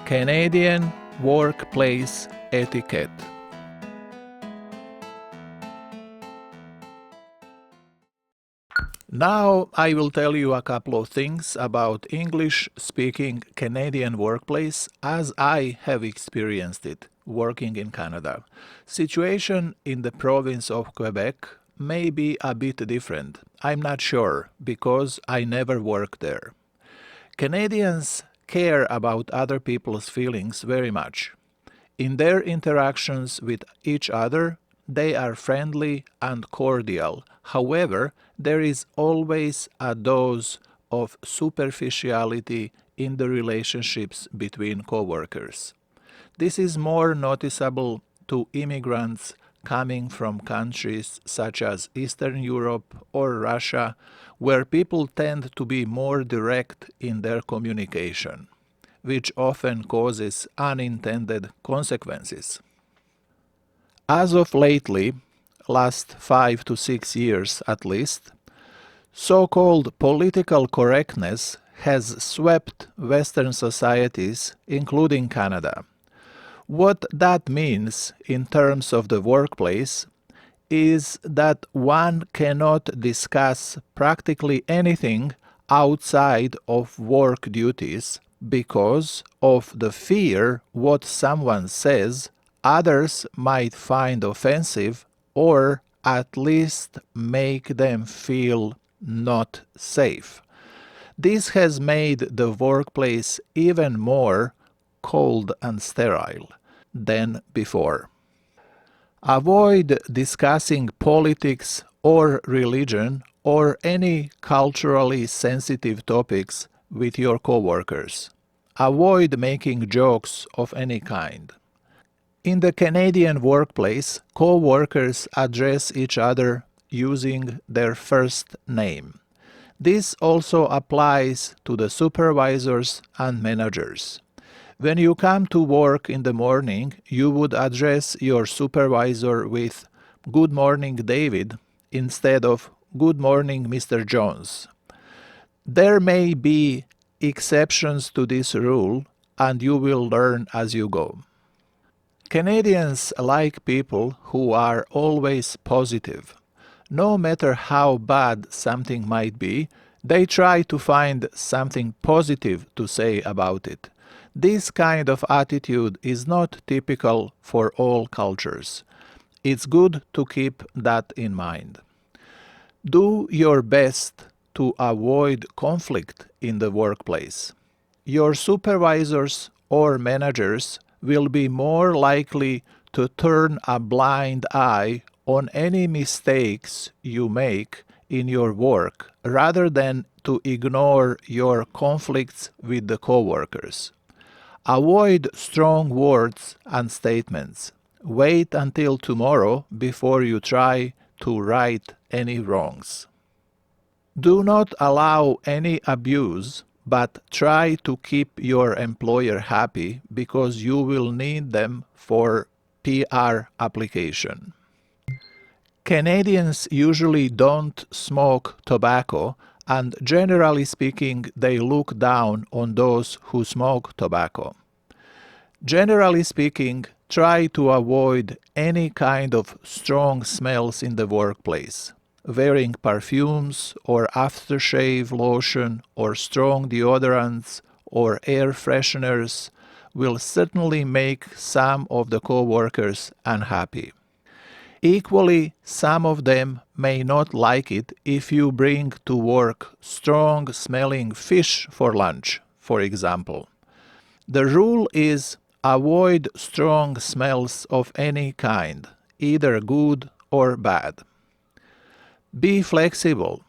Canadian workplace etiquette. Now I will tell you a couple of things about English-speaking Canadian workplace as I have experienced it working in Canada. Situation in the province of Quebec may be a bit different. I'm not sure because I never worked there. Canadians care about other people's feelings very much. In their interactions with each other, they are friendly and cordial. However, there is always a dose of superficiality in the relationships between coworkers. This is more noticeable to immigrants coming from countries such as Eastern Europe or Russia, where people tend to be more direct in their communication, which often causes unintended consequences. As of lately, last 5 to 6 years at least, so-called political correctness has swept Western societies, including Canada. What that means in terms of the workplace is that one cannot discuss practically anything outside of work duties because of the fear what someone says others might find offensive or at least make them feel not safe. This has made the workplace even more cold and sterile than before. Avoid discussing politics or religion or any culturally sensitive topics with your coworkers. Avoid making jokes of any kind. In the Canadian workplace, co-workers address each other using their first name. This also applies to the supervisors and managers. When you come to work in the morning, you would address your supervisor with "Good morning, David," instead of "Good morning, Mr. Jones." There may be exceptions to this rule, and you will learn as you go. Canadians like people who are always positive. No matter how bad something might be, they try to find something positive to say about it. This kind of attitude is not typical for all cultures. It's good to keep that in mind. Do your best to avoid conflict in the workplace. Your supervisors or managers will be more likely to turn a blind eye on any mistakes you make in your work rather than to ignore your conflicts with the coworkers. Avoid strong words and statements. Wait until tomorrow before you try to right any wrongs. Do not allow any abuse, but try to keep your employer happy because you will need them for PR application. Canadians usually don't smoke tobacco, and generally speaking, they look down on those who smoke tobacco. Generally speaking, try to avoid any kind of strong smells in the workplace. Wearing perfumes or aftershave lotion or strong deodorants or air fresheners will certainly make some of the co-workers unhappy. Equally, some of them may not like it if you bring to work strong-smelling fish for lunch, for example. The rule is avoid strong smells of any kind, either good or bad. Be flexible.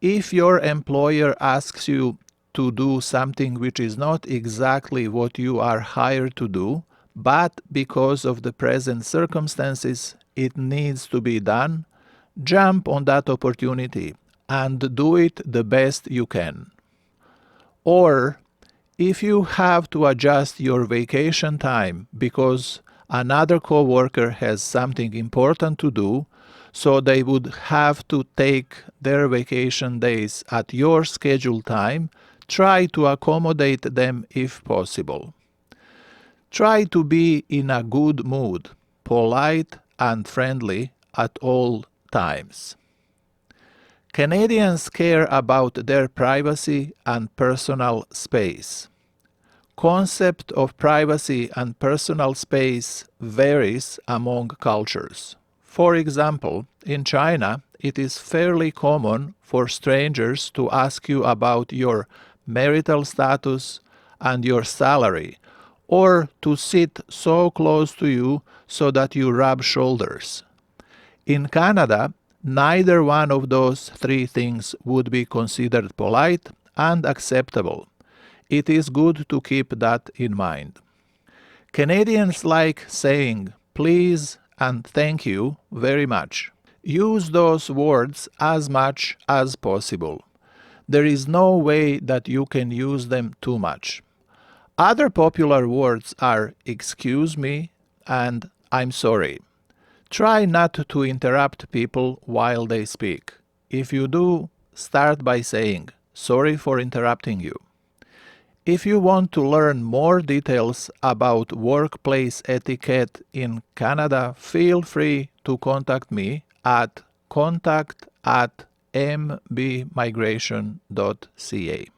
If your employer asks you to do something which is not exactly what you are hired to do, but because of the present circumstances it needs to be done, jump on that opportunity and do it the best you can. Or, if you have to adjust your vacation time because another coworker has something important to do, so they would have to take their vacation days at your scheduled time, try to accommodate them if possible. Try to be in a good mood, polite and friendly at all times. Canadians care about their privacy and personal space. Concept of privacy and personal space varies among cultures. For example, in China, it is fairly common for strangers to ask you about your marital status and your salary, or to sit so close to you so that you rub shoulders. In Canada, neither one of those three things would be considered polite and acceptable. It is good to keep that in mind. Canadians like saying please and thank you very much. Use those words as much as possible. There is no way that you can use them too much. Other popular words are excuse me and I'm sorry. Try not to interrupt people while they speak. If you do, start by saying sorry for interrupting you. If you want to learn more details about workplace etiquette in Canada, feel free to contact me at contact@mbmigration.ca.